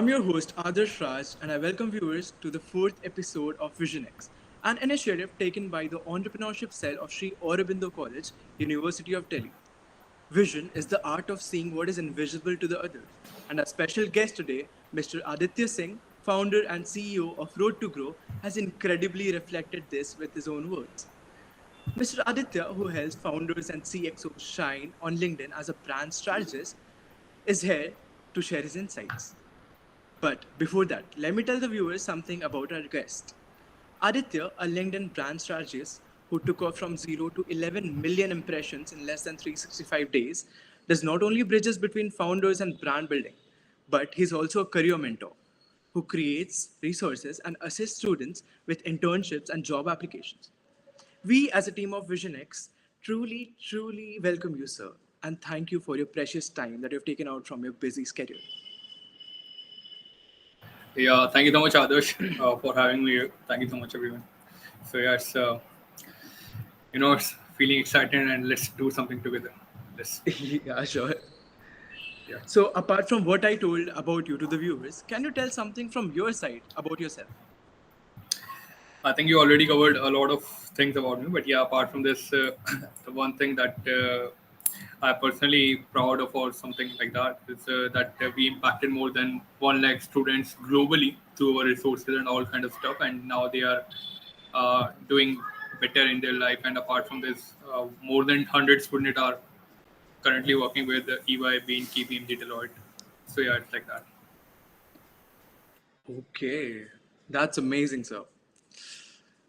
I'm your host Adarsh Raj, and I welcome viewers to the fourth episode of Vision X, an initiative taken by the entrepreneurship cell of Sri Aurobindo College, University of Delhi. Vision is the art of seeing what is invisible to the others, and our special guest today, Mr. Aditya Singh, founder and CEO of Road to Grow, has incredibly reflected this with his own words. Mr. Aditya, who helps founders and CXOs shine on LinkedIn as a brand strategist, is here to share his insights. But before that, let me tell the viewers something about our guest. Aditya, a LinkedIn brand strategist who took off from 0 to 11 million impressions in less than 365 days, does not only bridges between founders and brand building, but he's also a career mentor who creates resources and assists students with internships and job applications. We, as a team of Vision X, truly welcome you, sir, and thank you for your precious time that you've taken out from your busy schedule. Yeah, thank you so much, Adarsh, for having me here. Thank you so much, everyone. So yeah, it's feeling excited, and let's do something together. Let's Yeah, sure. yeah. So, apart from what I told about you to the viewers, can you tell something from your side about yourself? I think you already covered a lot of things about me, but yeah, apart from this, the one thing that I'm personally proud of, or something like that, is that we impacted more than 1 lakh students globally through our resources and all kind of stuff, and now they are doing better in their life. And apart from this, more than 100 students are currently working with EY, Bain, KPMG, Deloitte. So yeah, it's like that. Okay, that's amazing, sir.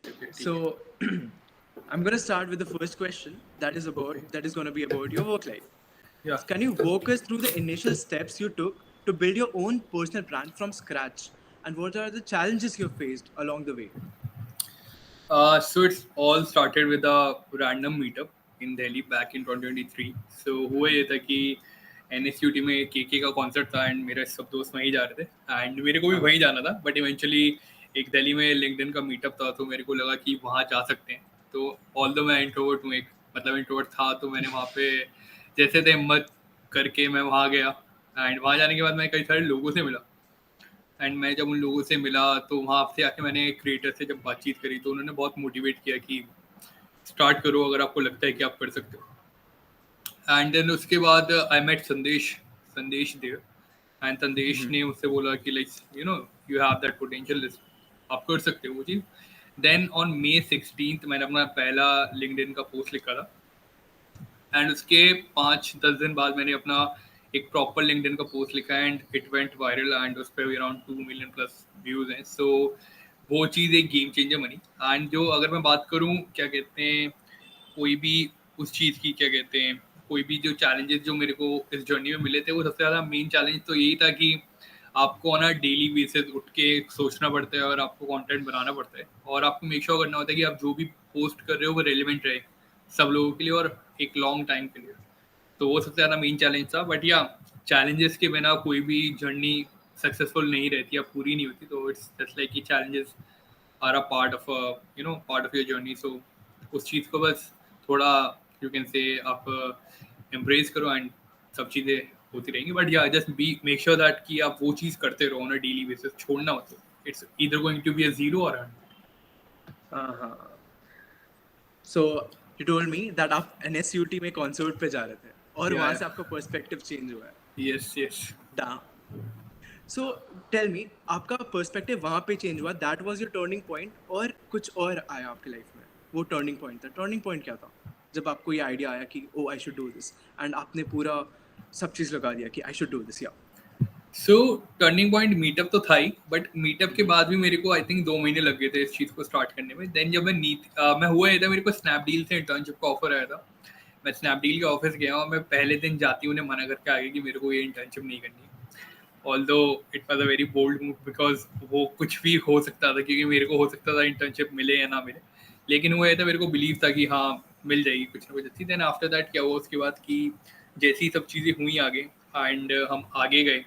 Okay, ठीक है. So, I'm gonna start with the first question. Okay. That is gonna be about your work life. Yeah. Can you walk us through the initial steps you took to build your own personal brand from scratch, and what are the challenges you faced along the way? So it's all started with a random meetup in Delhi back in 2023. So हुआ ये था कि NSUT में KK का concert था, and मेरे सब दोस्त वहीं जा रहे थे, एंड मेरे को भी वहीं जाना था, बट इवेंचुअली एक दिल्ली में लिंक्डइन का मीटअप था, तो मेरे को लगा कि वहाँ जा सकते हैं. तो ऑल दो मैं इंट्रोवर्ट हूँ, एक मतलब इंट्रोवर्ट था, तो मैंने वहाँ पे जैसे थे हिम्मत करके मैं वहाँ गया, एंड वहाँ जाने के बाद मैं कई सारे लोगों से मिला. एंड मैं जब उन लोगों से मिला, तो वहाँ से आके मैंने क्रिएटर से जब बातचीत करी, तो उन्होंने बहुत मोटिवेट किया कि स्टार्ट करो अगर आपको लगता है कि आप कर सकते हो. एंड देन उसके बाद आई मेट संदेश देव, एंड संदेश ने मुझसे बोला कि like you have that potential, आप कर सकते हो वो चीज़. देन ऑन May 16 मैंने अपना पहला लिंक्डइन का पोस्ट लिखा था, एंड उसके 5-10 दिन बाद मैंने अपना एक प्रॉपर लिंक्डइन का पोस्ट लिखा, and it went viral, and उस पर अराउंड 2 मिलियन प्लस व्यूज हैं. सो वो चीज़ एक गेम चेंजर बनी. एंड जो अगर मैं बात करूँ क्या कहते हैं, कोई भी उस चीज़ की क्या कहते हैं, कोई भी जो चैलेंजेस जो मेरे को इस जर्नी में मिले थे, वो सबसे ज़्यादा मेन चैलेंज तो यही था कि आपको ऑन अ डेली बेसिस उठ के सोचना पड़ता है, और आपको कंटेंट बनाना पड़ता है, और आपको मेक श्योर करना होता है कि आप जो भी पोस्ट कर रहे हो वो रेलिवेंट रहे सब लोगों के लिए और एक लॉन्ग टाइम के लिए. तो वो सबसे ज़्यादा मेन चैलेंज था. बट या चैलेंजेस के बिना कोई भी जर्नी सक्सेसफुल नहीं रहती या पूरी नहीं होती. तो इट्स जस्ट लाइक कि challenges are a part of part of your journey. So उस चीज़ को बस थोड़ा यू कैन से आप एम्ब्रेस करो, एंड सब चीज़ें होती रहेंगी. बट या just be make sure that कि आप वो चीज़ करते रहो ऑन अ डेली बेसिस, छोड़ना मत. It's either going to be a zero और Uh-huh. So, you told me that आप NSUT में कॉन्सर्ट पे जा रहे थे और वहाँ से आपका पर्सपेक्टिव चेंज हुआ है. Yes yes. Da. So, tell me, आपका पर्सपेक्टिव वहाँ पे चेंज हुआ, that was your turning point, और कुछ और आया आपकी लाइफ में? वो टर्निंग पॉइंट था. टर्निंग पॉइंट क्या था जब आपको ये आइडिया आया कि oh I should do this, and आपने पूरा सब चीज़ लगा दिया कि आई शुड डू दिस? या सो टर्निंग पॉइंट मीटअप तो था ही, बट मीटअप के बाद भी मेरे को आई थिंक 2 महीने लग गए थे इस चीज़ को स्टार्ट करने में. देन जब मैं हुआ ये था, मेरे को स्नैपडील से इंटर्नशिप का ऑफर आया था. मैं स्नैपडील के ऑफिस गया, और मैं पहले दिन जाती उन्हें मना करके आ गया कि मेरे को ये इंटर्नशिप नहीं करनी. Although it was a very bold move, because वो कुछ भी हो सकता था, क्योंकि मेरे को हो सकता था इंटर्नशिप मिले या ना मिले. लेकिन वो ये था, मेरे को बिलीव था कि हाँ मिल जाएगी कुछ ना कुछ अच्छी. देन आफ्टर दैट क्या हुआ उसके बाद कि जैसी सब चीज़ें हुई आगे, एंड हम आगे गए,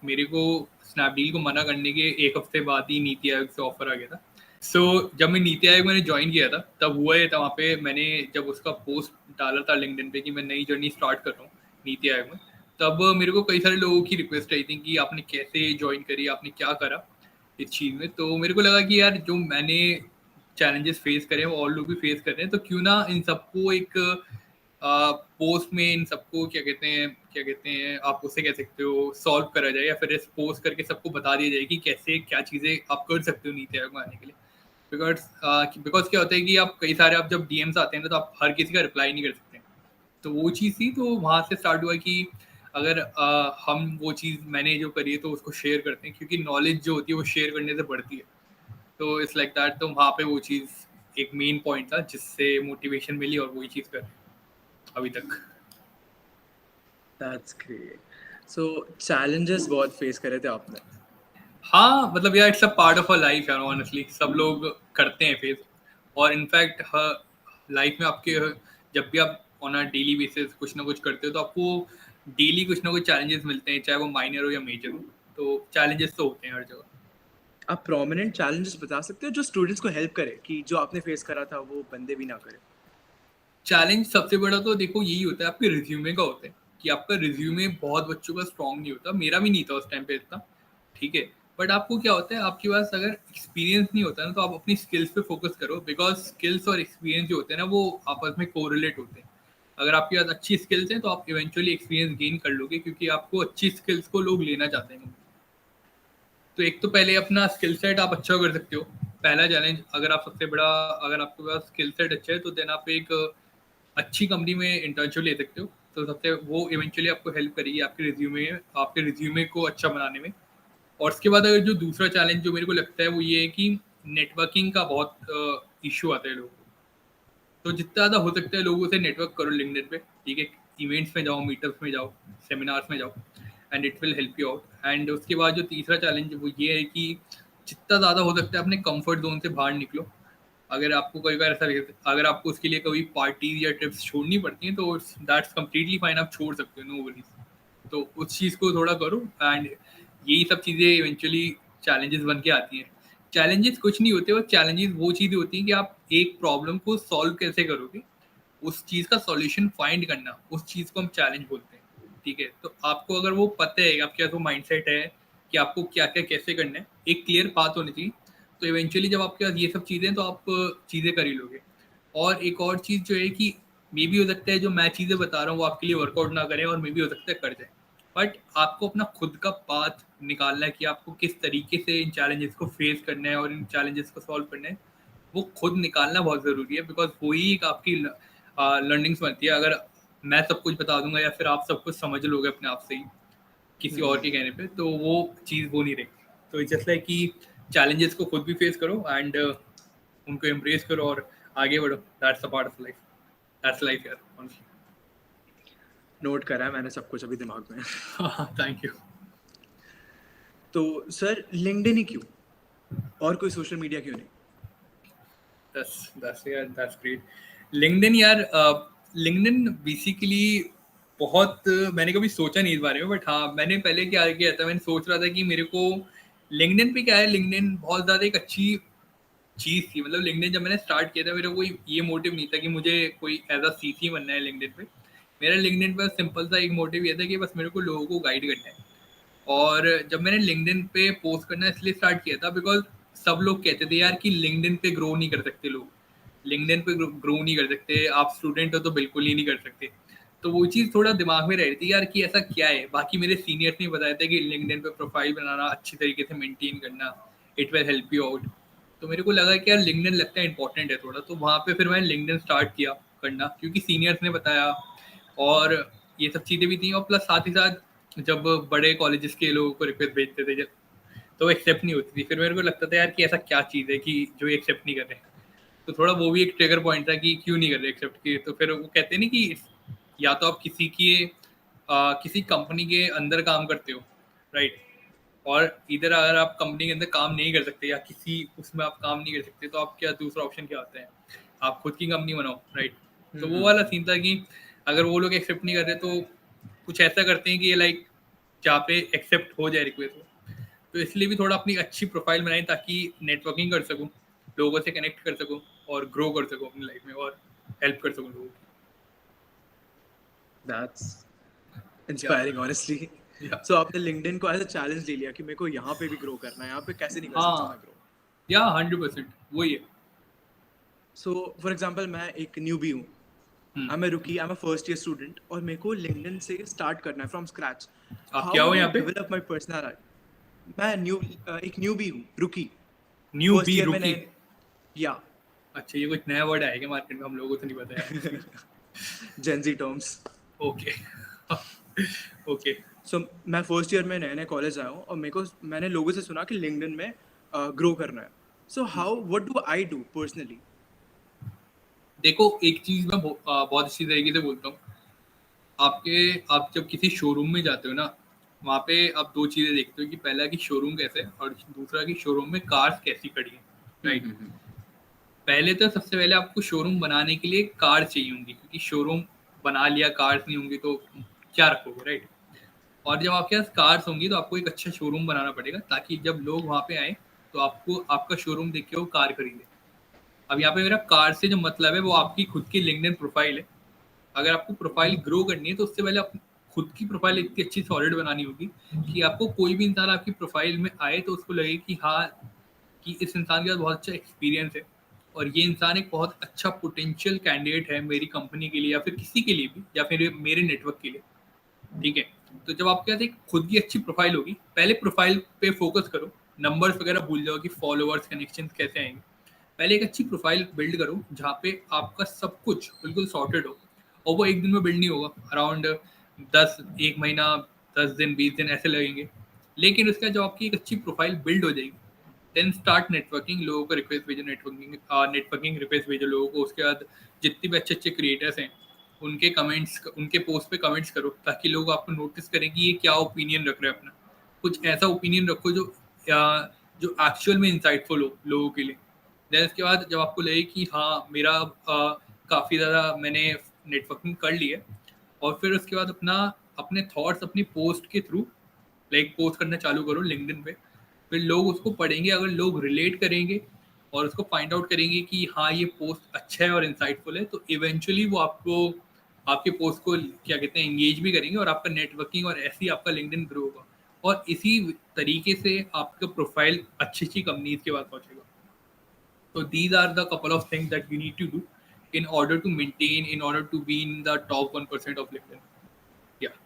मेरे को स्नैपडील को मना करने के एक हफ्ते बाद ही नीति आयोग से ऑफर आ गया था. सो जब मैं नीति आयोग मैंने ज्वाइन किया था, तब हुआ ये था, वहाँ पे मैंने जब उसका पोस्ट डाला था लिंक्डइन पे कि मैं नई जर्नी स्टार्ट कर रहा हूँ नीति आयोग में, तब मेरे को कई सारे लोगों की रिक्वेस्ट आई थी कि आपने कैसे ज्वाइन करी, आपने क्या करा इस चीज़ में। तो मेरे को लगा कि यार जो मैंने चैलेंजेस फेस करे हैं वो और लोग भी फेस कर रहे हैं, तो क्यों ना इन सबको एक पोस्ट में इन सबको क्या कहते हैं आप उसे कह सकते हो सॉल्व करा जाए, या फिर इस पोस्ट करके सबको बता दिया जाए कि कैसे क्या चीज़ें आप कर सकते हो नीति आयोग में आने के लिए। बिकॉज क्या होता है कि आप कई सारे आप जब डीएम्स आते हैं ना, तो आप हर किसी का रिप्लाई नहीं कर सकते। तो वो चीज़ थी, तो वहाँ से स्टार्ट हुआ कि अगर हम वो चीज़ मैंने जो करी है तो उसको शेयर करते हैं, क्योंकि नॉलेज जो होती है वो शेयर करने से बढ़ती है। तो इट्स लाइक दैट, तो वहाँ पे वो चीज़ एक मेन पॉइंट था जिससे मोटिवेशन मिली, और वही चीज़ कर रहे हैं अभी तक। That's great. सो चैलेंजेस बहुत फेस करे थे आपने। हाँ मतलब यार it's a part of a life यार, ऑनेस्टली सब लोग करते हैं फेस। और इनफैक्ट लाइफ में आपके जब भी आप ऑन अ डेली बेसिस कुछ ना कुछ करते हो, तो आपको डेली कुछ ना कुछ चैलेंजेस मिलते हैं, चाहे वो माइनर हो या मेजर हो। तो चैलेंजेस तो होते हैं हर जगह। आप प्रोमिनेंट चैलेंजेस बता सकते हो जो स्टूडेंट्स को हेल्प करे कि जो आपने फेस करा था वो बंदे भी ना करे? चैलेंज सबसे बड़ा तो देखो यही होता है, आपके रिज्यूमे का होता है कि आपका रिज्यूमे बहुत बच्चों का स्ट्रांग नहीं होता, मेरा भी नहीं था उस टाइम पे इतना, ठीक है। बट आपको क्या होता है, आपके पास अगर एक्सपीरियंस नहीं होता ना, तो आप अपनी स्किल्स पे फोकस करो, बिकॉज स्किल्स और एक्सपीरियंस जो होते हैं ना वो आपस में कोरिलेट होते हैं। अगर आपके पास अच्छी स्किल्स हैं तो आप इवेंचुअली एक्सपीरियंस गेन कर लोगे, क्योंकि आपको अच्छी स्किल्स को लोग लेना चाहते हैं। तो एक तो पहले अपना स्किल सेट आप अच्छा कर सकते हो, पहला चैलेंज। अगर आप सबसे बड़ा, अगर आपके पास स्किल सेट अच्छा है तो देन आप एक अच्छी कंपनी में इंटर्नशिप ले सकते हो। तो सबसे वो इवेंचुअली आपको हेल्प करेगी आपके रिज्यूमे को अच्छा बनाने में। और उसके बाद अगर जो दूसरा चैलेंज जो मेरे को लगता है वो ये है कि नेटवर्किंग का बहुत इशू आता है लोगों को। तो जितना ज़्यादा हो सकता है लोगों से नेटवर्क करो लिंक्डइन पे, ठीक है। इवेंट्स में जाओ, मीटअप्स में जाओ, सेमिनार्स में जाओ, and it will help you out. And उसके बाद जो तीसरा चैलेंज वो ये है कि जितना ज़्यादा हो सकता है अपने कंफर्ट जोन से बाहर निकलो। अगर आपको कई बार ऐसा लगे, अगर आपको उसके लिए कभी पार्टीज या ट्रिप्स छोड़नी पड़ती हैं, तो दैट्स कम्प्लीटली फाइन, आप छोड़ सकते हो, नो वरीज। तो उस चीज़ को थोड़ा करो, एंड यही सब चीज़ें इवेंचुअली चैलेंजेस बन के आती हैं। चैलेंजेस कुछ नहीं होते, वो चैलेंजेस वो चीज़ें होती हैं कि आप एक प्रॉब्लम को सॉल्व कैसे करोगे, उस चीज़ का सॉल्यूशन फाइंड करना, उस चीज़ को हम चैलेंज बोलते हैं, ठीक है। तो आपको अगर वो पता है, आपके पास वो माइंडसेट है कि आपको क्या क्या कैसे करना है, एक क्लियर पाथ होनी चाहिए, तो इवेंचुअली जब आपके पास ये सब चीज़ें, तो आप चीज़ें कर ही लोगे। और एक और चीज़ जो है कि मे भी हो सकता है जो मैं चीज़ें बता रहा हूँ वो आपके लिए वर्कआउट ना करें, और मे भी हो सकता है कर जाए। बट आपको अपना खुद का पाथ निकालना है कि आपको किस तरीके से इन चैलेंजेस को फेस करना है और इन चैलेंजेस को सॉल्व करना है। वो खुद निकालना बहुत ज़रूरी है, बिकॉज वही एक आपकी लर्निंग्स बनती है। अगर मैं सब कुछ बता दूंगा या फिर आप सब कुछ समझ लोगे अपने आप से ही किसी और के कहने पे, तो वो चीज़ वो नहीं रहेगी। तो जस्ट लाइक कि चैलेंजेस को खुद भी फेस करो, एंड उनको एम्ब्रेस करो और आगे बढ़ो। That's a part of life, that's life यार, ऑनेस्टली। नोट करा है मैंने सब कुछ अभी दिमाग में। Thank you. तो सर लिंक्डइन ही क्यों, और कोई सोशल मीडिया क्यों नहीं? That's great. लिंक्डइन यार, लिंक्डइन बेसिकली बहुत मैंने कभी सोचा नहीं इस बारे में, बट हाँ मैंने पहले क्या किया था, मैंने सोच रहा था कि मेरे को लिंक्डइन पे क्या है, लिंक्डइन बहुत ज़्यादा एक अच्छी चीज़ थी। मतलब लिंक्डइन जब मैंने स्टार्ट किया था, मेरा कोई ये मोटिव नहीं था कि मुझे कोई एज अ सीसी बनना है लिंक्डइन पे। मेरा लिंक्डइन पर सिंपल सा एक मोटिव ये था कि बस मेरे को लोगों को गाइड करना है। और जब मैंने लिंक्डइन पे पोस्ट करना इसलिए स्टार्ट किया था बिकॉज सब लोग कहते थे यार कि लिंक्डइन पे ग्रो नहीं कर सकते लोग, लिंक्डइन पे ग्रो नहीं कर सकते, आप स्टूडेंट हो तो बिल्कुल ही नहीं कर सकते। तो वो चीज़ थोड़ा दिमाग में रह रही थी यार कि ऐसा क्या है। बाकी मेरे सीनियर्स ने बताया था कि लिंक्डइन पे प्रोफाइल बनाना, अच्छी तरीके से मेंटेन करना, it will help you out. तो मेरे को लगा कि यार लिंक्डइन लगता है इंपॉर्टेंट है थोड़ा, तो वहाँ पे फिर मैंने लिंक्डइन स्टार्ट किया करना, क्योंकि सीनियर्स ने बताया और ये सब चीज़ें भी थी। और प्लस साथ ही साथ जब बड़े कॉलेजेस के लोगों को रिक्वेस्ट भेजते थे जब, तो एक्सेप्ट नहीं होती थी, फिर मेरे को लगता था यार कि ऐसा क्या चीज़ है कि जो एक्सेप्ट नहीं कर रहे। तो थोड़ा वो भी एक ट्रिगर पॉइंट था कि क्यों नहीं कर रहे एक्सेप्ट किए। तो फिर वो कहते हैं ना कि या तो आप किसी कंपनी के अंदर काम करते हो, राइट। और इधर अगर आप कंपनी के अंदर काम नहीं कर सकते या किसी उसमें आप काम नहीं कर सकते, तो आप क्या दूसरा ऑप्शन क्या होता है, आप खुद की कंपनी बनाओ, राइट। तो वो वाला सीन था कि अगर वो लोग एक्सेप्ट नहीं कर रहे तो कुछ ऐसा करते हैं कि ये लाइक जहाँ पे एक्सेप्ट हो जाए रिक्वेस्ट। तो इसलिए भी थोड़ा अपनी अच्छी प्रोफाइल बनाई ताकि नेटवर्किंग कर सकूं, लोगों से कनेक्ट कर सकूं और ग्रो कर सकूं अपनी लाइफ में, और हेल्प कर सकूं लोगों की। That's inspiring honestly. या सो आपने लिंक्डइन को एज अ चैलेंज ले लिया कि मेरे को यहाँ पे भी ग्रो करना है, यहाँ पे कैसे नहीं कर सकता मैं हाँ, ग्रो। या 100% वही है। सो फॉर एग्जांपल मैं एक न्यूबी हूँ, हम्म, आई एम ए रुकी, I am a first year student, और मेरे को लिंक्डइन से स्टार्ट करना है फ्रॉम स्क्रैच। आप क्या हाउ हो डू आई यहाँ पे? Develop my personality? मैं एक न्यूबी हूँ, रुकी, न्यू फर्स्ट बी ईयर में रुकी? नए। या अच्छा, ये कुछ नया वर्ड आएगा मार्केट में, हम लोगों को तो नहीं पता यार इसकी। Gen Z terms. ओके। ओके। सो मैं फर्स्ट ईयर में नए नए कॉलेज आया हूँ, और मेरे को मैंने लोगों से सुना कि लिंक्डइन में ग्रो करना है। So how, what do I do personally? देखो, एक चीज मैं बहुत अच्छी तरीके से बोलता हूँ। आप जब किसी शोरूम में जाते हो ना, वहाँ पे आप दो चीजें देखते हो कि पहला कि शोरूम कैसा है, और दूसरा कि शोरूम में कार्स कैसी खड़ी है। राइट। पहले तो सबसे पहले आपको शोरूम बनाने के लिए कार चाहिए होंगी, क्योंकि शोरूम बना लिया, कार्स नहीं होंगी तो क्या रखोगे, राइट। और जब आपके पास कार्स होंगी तो आपको एक अच्छा शोरूम बनाना पड़ेगा, ताकि जब लोग वहाँ पे आए तो आपको आपका शोरूम देख के वो कार खरीदे। अब यहाँ पे मेरा कार से जो मतलब है वो आपकी खुद की लिंक्डइन प्रोफाइल है। अगर आपको प्रोफाइल ग्रो करनी है तो उससे पहले आप खुद की प्रोफाइल इतनी अच्छी सॉलिड बनानी होगी कि आपको कोई भी इंसान आपकी प्रोफाइल में आए तो उसको लगे कि हाँ, कि इस इंसान के पास बहुत अच्छा एक्सपीरियंस है, और ये इंसान एक बहुत अच्छा पोटेंशियल कैंडिडेट है मेरी कंपनी के लिए, या फिर किसी के लिए भी, या फिर मेरे नेटवर्क के लिए। ठीक है। तो जब आपके पास एक खुद की अच्छी प्रोफाइल होगी, पहले प्रोफाइल पे फोकस करो। नंबर्स वगैरह भूल जाओ कि फॉलोअर्स कनेक्शन कैसे आएंगे। पहले एक अच्छी प्रोफाइल बिल्ड करो जहाँ पे आपका सब कुछ बिल्कुल सॉर्टेड हो। और वो एक दिन में बिल्ड नहीं होगा, अराउंड 1 महीना, 10 दिन, 20 दिन ऐसे लगेंगे। लेकिन उसके बाद जब आपकी एक अच्छी प्रोफाइल बिल्ड हो जाएगी, देन स्टार्ट नेटवर्किंग। लोगों को रिक्वेस्ट भेजो, नेटवर्किंग रिक्वेस्ट भेजो लोगों को। उसके बाद जितने भी अच्छे अच्छे क्रिएटर्स हैं उनके कमेंट्स, उनके पोस्ट पे कमेंट्स करो, ताकि लोग आपको नोटिस करें कि ये क्या ओपिनियन रख रहे हैं अपना। कुछ ऐसा ओपिनियन रखो जो जो एक्चुअल में इंसाइटफुल हो लोगों के लिए। देन उसके बाद जब आपको लगे कि हाँ, मेरा काफ़ी ज़्यादा मैंने नेटवर्किंग कर ली है, और फिर उसके बाद अपने थॉट्स अपनी पोस्ट के थ्रू लाइक पोस्ट करना चालू करो लिंक्डइन पे। फिर लोग उसको पढ़ेंगे, अगर लोग रिलेट करेंगे और उसको फाइंड आउट करेंगे कि हाँ, ये पोस्ट अच्छा है और इंसाइटफुल है, तो इवेंचुअली वो आपको आपके पोस्ट को क्या कहते हैं एंगेज भी करेंगे, और आपका नेटवर्किंग और ऐसे ही आपका लिंक्डइन ग्रो होगा। और इसी तरीके से आपका प्रोफाइल अच्छी अच्छी कंपनीज के पास पहुंचेगा। So these are the couple of things that you need to do in order to maintain, in order to be in the top 1% of LinkedIn. Yeah,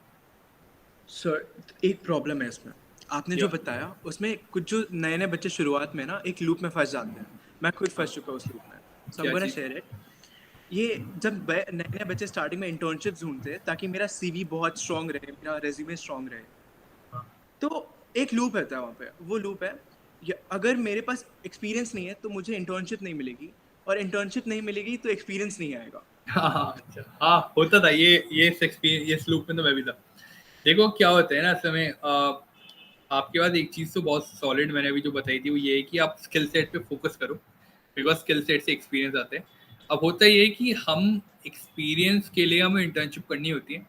sir, एक प्रॉब्लम है इसमें, आपने जो yeah, बताया उसमें कुछ जो नए नए बच्चे शुरुआत में ना एक लूप में फंस जाते हैं। मैं खुद फंस चुका हूँ उस लूप में। सो आई एम क्या गोना चीज? Share it. ये जब नए नए बच्चे स्टार्टिंग में इंटर्नशिप ढूंढते हैं ताकि मेरा सीवी बहुत स्ट्रांग रहे, मेरा रेज्यूमे स्ट्रांग रहे, हाँ, तो एक लूप रहता है वहाँ पे। वो लूप है, अगर मेरे पास एक्सपीरियंस नहीं है तो मुझे इंटर्नशिप नहीं मिलेगी, और इंटर्नशिप नहीं मिलेगी तो एक्सपीरियंस नहीं आएगा। हाँ, हाँ, अच्छा, हाँ, होता था ये एक्सपीरियंस, ये लूप में तो मैं भी था। देखो क्या होता है ना, इस समय आपके पास एक चीज तो बहुत सॉलिड मैंने अभी जो बताई थी, वो ये है कि आप स्किल सेट पे फोकस करो, बिकॉज स्किल सेट से एक्सपीरियंस आते हैं। अब होता ये है कि हम एक्सपीरियंस के लिए हमें इंटर्नशिप करनी होती है,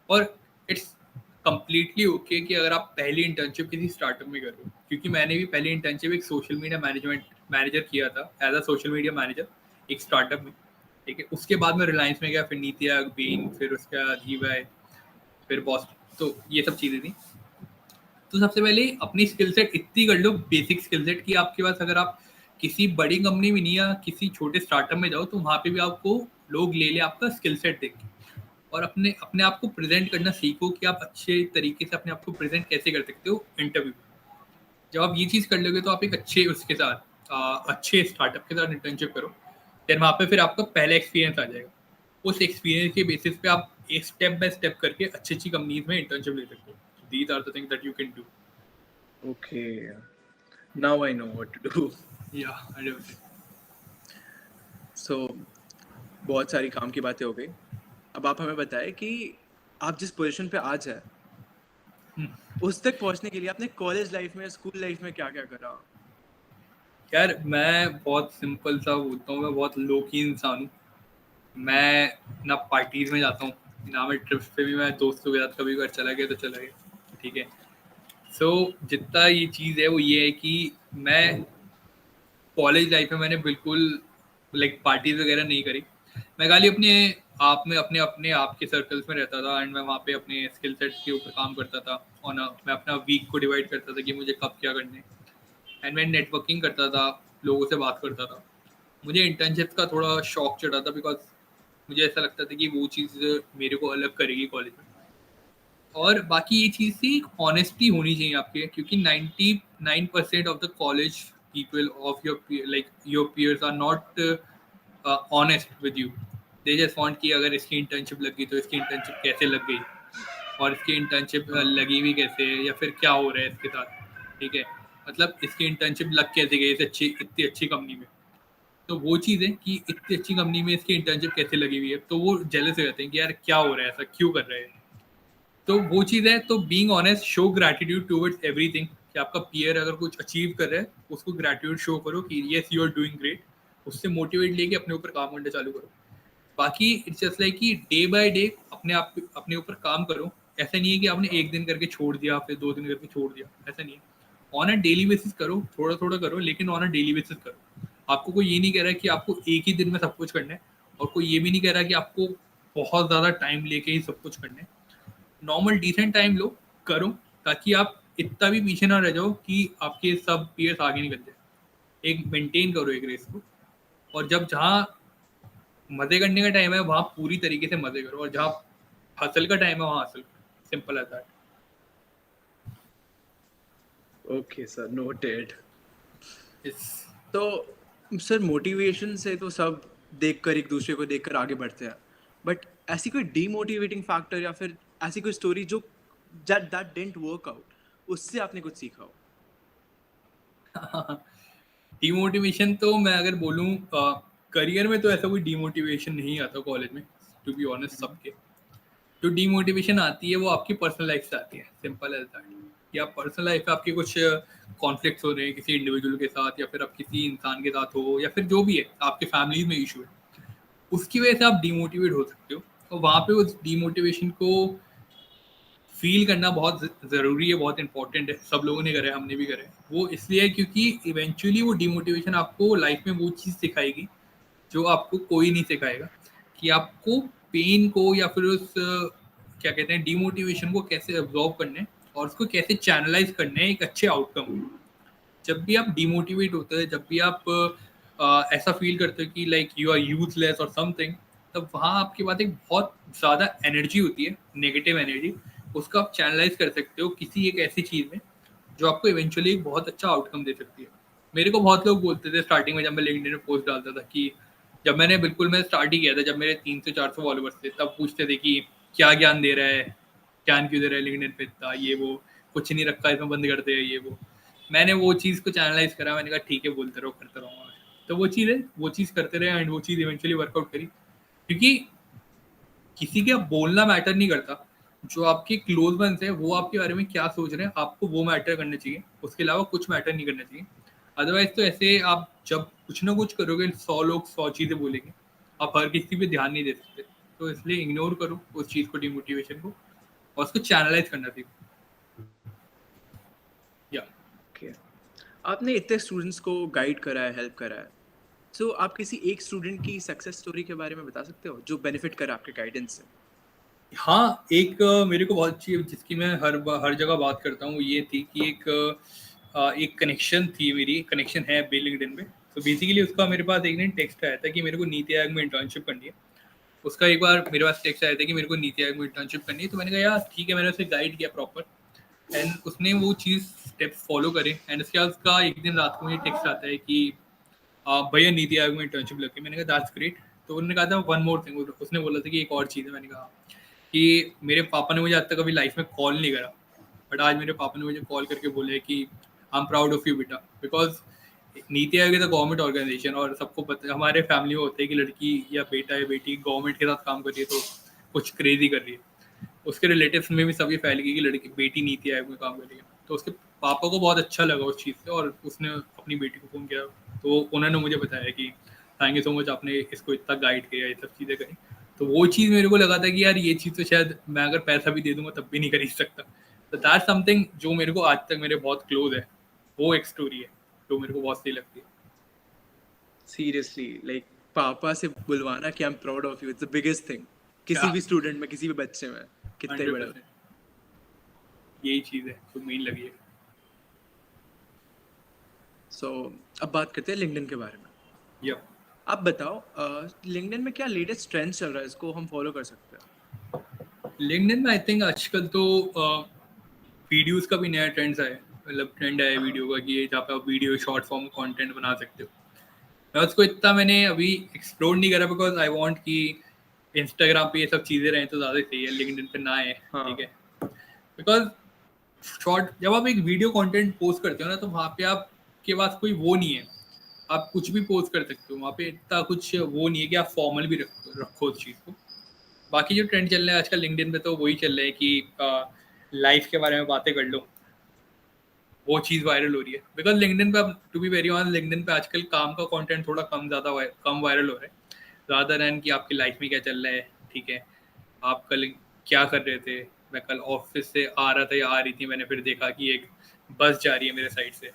और इट्स कंप्लीटली ओके कि अगर आप पहली इंटर्नशिप किसी स्टार्टअप में करो। क्योंकि मैंने भी पहली इंटर्नशिप एक सोशल मीडिया मैनेजमेंट मैनेजर किया था, as a social media manager एक स्टार्टअप में। ठीक है, उसके बाद मैं रिलायंस में गया, फिर नीति आयोग, बेन, फिर उसके बाद ईवाई, फिर बॉस। तो ये सब चीज़ें थी। तो सबसे पहले अपनी स्किल सेट इतनी कर लो, बेसिक स्किल सेट, कि आपके पास अगर आप किसी बड़ी कंपनी में नहीं, या किसी छोटे स्टार्टअप में जाओ, तो वहाँ पे भी आपको लोग ले ले आपका स्किल सेट देख के। और अपने अपने आप को प्रेजेंट करना सीखो कि आप अच्छे तरीके से अपने आप को प्रेजेंट कैसे कर सकते हो इंटरव्यू में। जब आप ये चीज़ कर लोगे तो आप एक अच्छे उसके साथ अच्छे स्टार्टअप के साथ इंटर्नशिप करो। देन वहाँ पे फिर आपका पहला एक्सपीरियंस आ जाएगा। उस एक्सपीरियंस के बेसिस पे आप एक स्टेप बाय स्टेप करके अच्छी अच्छी कंपनीज में इंटर्नशिप ले सकते हो। These are the things that you can do. Okay, now I know what to do. Yeah, I don't. सो बहुत सारी काम की बातें हो गई। अब आप हमें बताएं कि आप जिस पोजीशन पे आज है, उस तक पहुंचने के लिए आपने कॉलेज लाइफ में, स्कूल लाइफ में क्या क्या करा? यार, मैं बहुत सिंपल सा बोलता हूँ, मैं बहुत लो की इंसान हूँ। मैं ना पार्टीज में जाता हूँ, ना मैं ट्रिप्स पे भी, मैं दोस्तों के साथ कभी घर चला गया तो चला गया। ठीक है। सो जितना ये चीज़ है वो ये है कि मैं कॉलेज लाइफ में मैंने बिल्कुल लाइक पार्टीज वगैरह नहीं करी। मैं खाली अपने आप में अपने आप के सर्कल्स में रहता था एंड मैं वहाँ पे अपने स्किल सेट के ऊपर काम करता था और मैं अपना वीक को डिवाइड करता था कि मुझे कब क्या करना है एंड मैं नेटवर्किंग करता था, लोगों से बात करता था। मुझे इंटर्नशिप का थोड़ा शौक चढ़ा था बिकॉज मुझे ऐसा लगता था कि वो चीज़ मेरे को अलग करेगी कॉलेज में। और बाकी ये चीज़ थी, ऑनेस्टी होनी चाहिए आपके, क्योंकि 99% of the college people of your like your peers are not honest with you. They just want कि अगर इसकी इंटर्नशिप लग गई तो इसकी इंटर्नशिप कैसे लग गई और इसकी इंटर्नशिप लगी भी कैसे या फिर क्या हो रहा है इसके साथ, ठीक है। मतलब इसकी इंटर्नशिप लग कैसे गई इतनी अच्छी कंपनी में। तो वो चीज़ है कि इतनी अच्छी कंपनी में इसकी इंटर्नशिप कैसे लगी हुई है, तो वो जेलस हो जाते हैं कि यार क्या हो रहा है, ऐसा क्यों कर रहे हैं। तो वो चीज़ है, तो being honest, show gratitude towards everything, कि आपका पीयर अगर कुछ अचीव कर रहा है उसको ग्रैटिट्यूड शो करो कि yes you are doing great, उससे मोटिवेट लेके अपने ऊपर काम करना चालू करो। बाकी इट्स जस्ट लाइक कि डे बाय डे अपने ऊपर काम करो। ऐसा नहीं है कि आपने एक दिन करके छोड़ दिया फिर 2 दिन करके छोड़ दिया, ऐसा नहीं है। ऑन अ डेली बेसिस करो, थोड़ा थोड़ा करो, लेकिन ऑन अ डेली बेसिस करो। आपको कोई ये नहीं कह रहा है कि आपको एक ही दिन में सब कुछ करना है, और कोई ये भी नहीं कह रहा है कि आपको बहुत ज़्यादा टाइम लेके ही सब कुछ करना है। नॉर्मल डिसेंट टाइम लो, करो, ताकि आप इतना भी पीछे ना रह जाओ कि आपके सब पीयर्स आगे निकल जाए। एक मेंटेन करो एक रेस को, और जब जहाँ मजे करने का टाइम है वहाँ पूरी तरीके से मजे करो, और जहाँ हसल का टाइम है वहाँ हसल करो। Simple as that. Okay sir, noted. इस तो सर, मोटिवेशन से तो सब देखकर, एक दूसरे को देखकर आगे बढ़ते हैं, बट ऐसी कोई डीमोटिवेटिंग फैक्टर या फिर ऐसी कोई स्टोरी जो दैट डिडंट वर्क आउट, उससे आपने कुछ सीखा हो? डिमोटिवेशन तो मैं अगर बोलूँ, करियर में तो ऐसा कोई डिमोटिवेशन नहीं आता कॉलेज में, टू बी ऑनेस्ट। सबके जो डीमोटिवेशन आती है वो आपकी पर्सनल लाइफ से आती है, सिंपल एज दैट। या पर्सनल लाइफ में आपके कुछ कॉन्फ्लिक्ट्स हो रहे हैं किसी इंडिविजुअल के साथ, या फिर आप किसी इंसान के साथ हो, या फिर जो भी है आपके फैमिली में इशू है, उसकी वजह से आप डीमोटिवेट हो सकते हो। और वहाँ पे उस डीमोटिवेशन को फील करना बहुत ज़रूरी है, बहुत इंपॉर्टेंट है। सब लोगों ने करा है, हमने भी करा है। वो इसलिए है क्योंकि इवेंचुअली वो डीमोटिवेशन आपको लाइफ में वो चीज़ सिखाएगी जो आपको कोई नहीं सिखाएगा, कि आपको पेन को या फिर उस क्या कहते हैं डीमोटिवेशन को कैसे अब्जॉर्ब करना है और उसको कैसे चैनलाइज करना है एक अच्छे आउटकम। जब भी आप डिमोटिवेट होते हैं, जब भी आप ऐसा फील करते हो कि लाइक यू आर यूथलेस और समथिंग, तब वहाँ आपके पास एक बहुत ज़्यादा एनर्जी होती है, नेगेटिव एनर्जी। उसको आप चैनलाइज कर सकते हो किसी एक ऐसी चीज़ में जो आपको इवेंचुअली एक बहुत अच्छा आउटकम दे सकती है। मेरे को बहुत लोग बोलते थे स्टार्टिंग में, जब मैं लिंक्डइन में पोस्ट डालता था, कि जब मैं स्टार्ट ही किया था, जब मेरे 300-400 फॉलोवर्स थे, तब पूछते थे कि क्या ज्ञान दे रहा है, ज्ञान क्यों दे रहा है लिंक्डइन पे इतना, ये वो कुछ नहीं रखा इसमें, बंद कर दे, ये वो। मैंने वो चीज़ को चैनलाइज करा, मैंने कहा ठीक है, बोलते रहो, करते रहूँगा मैं। तो वो चीज़ है, वो चीज़ करते रहे एंड वो चीज़ इवेंचुअली वर्कआउट करी। क्योंकि किसी का बोलना मैटर नहीं करता, जो आपके क्लोज वंस है वो आपके बारे में क्या सोच रहे हैं, आपको वो मैटर करना चाहिए, उसके अलावा कुछ मैटर नहीं करना चाहिए। अदरवाइज तो ऐसे आप जब कुछ ना कुछ करोगे, 100 लोग 100 चीज़ें बोलेंगे, आप हर किसी पे ध्यान नहीं दे सकते। तो इसलिए इग्नोर करो उस चीज़ को, डिमोटिवेशन को, और उसको चैनलाइज करना सीखो। या ओके। आपने इतने स्टूडेंट्स को गाइड करा है, हेल्प करा है, सो आप किसी एक स्टूडेंट की सक्सेस स्टोरी के बारे में बता सकते हो जो बेनिफिट करा आपके गाइडेंस से? हाँ, एक मेरे को बहुत अच्छी, जिसकी मैं हर जगह बात करता हूँ, वो ये थी कि एक कनेक्शन थी, मेरी कनेक्शन है अभी लिंक्डइन पे। तो बेसिकली उसका मेरे पास एक दिन टेक्स्ट आया था कि मेरे को नीति आयोग में इंटर्नशिप करनी है। उसका एक बार मेरे पास टेक्स्ट आया था कि मेरे को नीति आयोग में इंटर्नशिप करनी है। तो मैंने कहा यार ठीक है, मैंने उसे गाइड किया प्रॉपर, एंड उसने वो चीज़ स्टेप्स फॉलो करे। एंड उसके बाद उसका एक दिन रात को मुझे टेक्स्ट आता है कि भैया नीति आयोग में इंटर्नशिप लगी। मैंने कहा दैट्स ग्रेट। तो उन्होंने कहा था वन मोर थिंग, उसने बोला था कि एक और चीज़ है। मैंने कहा कि मेरे पापा ने मुझे आज तक कभी लाइफ में कॉल नहीं करा, बट आज मेरे पापा ने मुझे कॉल करके बोले कि I am proud of you बेटा, because NITI Aayog is a government organisation, और सबको पता, हमारे फैमिली में होता है कि लड़की या बेटा या बेटी गवर्नमेंट के साथ काम कर रही है तो कुछ क्रेजी कर रही है। उसके रिलेटिव्स में भी सभी फैल गई कि लड़की बेटी नीति आयोग में काम कर रही है। तो उसके पापा को बहुत अच्छा लगा उस चीज़ से, और उसने अपनी बेटी को फ़ोन किया, तो उन्होंने मुझे बताया कि थैंक यू सो मच, आपने इसको इतना गाइड किया, ये सब चीज़ें करी। तो वो चीज़ मेरे को लगा था कि यार ये चीज़ तो शायद मैं अगर पैसा भी दे दूंगा तब भी नहीं खरीद सकता। तो दैट समथिंग जो मेरे को आज तक मेरे बहुत क्लोज है। वो एक स्टोरी है जो मेरे को बहुत सही लगती है। सीरियसली, लाइक पापा से बुलवाना कि I am proud of you, it's the biggest thing किसी भी स्टूडेंट में, किसी भी बच्चे में, कितने बड़े हो। 100% यही चीज़ है जो मेन लगी है। सो अब बात करते हैं लिंक्डइन के बारे में। या आप बताओ लिंक्डइन में क्या लेटेस्ट ट्रेंड चल रहा है, इसको हम फॉलो कर सकते हैं। लिंक्डइन में आई थिंक आजकल तो वीडियोस का भी नया ट्रेंड है, मतलब ट्रेंड है वीडियो का कि जहाँ पे आप वीडियो शॉर्ट फॉर्म कंटेंट बना सकते हो। मैं उसको इतना मैंने अभी एक्सप्लोर नहीं करा बिकॉज आई वांट कि इंस्टाग्राम पे ये सब चीज़ें रहें तो ज़्यादा सही है, लिंक्डइन पे ना है। हाँ। ठीक है, बिकॉज शॉर्ट जब आप एक वीडियो कंटेंट पोस्ट करते हो ना तो वहाँ पे आपके पास कोई वो नहीं है, आप कुछ भी पोस्ट कर सकते हो वहाँ पे, इतना कुछ वो नहीं है कि आप फॉर्मल भी रखो उस चीज़ को। बाकी जो ट्रेंड चल रहा है आजकल लिंक्डइन पे तो वही चल रहा है कि लाइफ के बारे में बातें कर लो, वो चीज़ वायरल हो रही है। बिकॉज लिंक्डइन पे अब to be very on LinkedIn पे आजकल काम का कंटेंट थोड़ा कम वायरल हो रहा है ज़्यादा देन कि आपकी लाइफ में क्या चल रहा है। ठीक है, आप कल क्या कर रहे थे। मैं कल ऑफिस से आ रहा था या आ रही थी, मैंने फिर देखा कि एक बस जा रही है मेरे साइड से,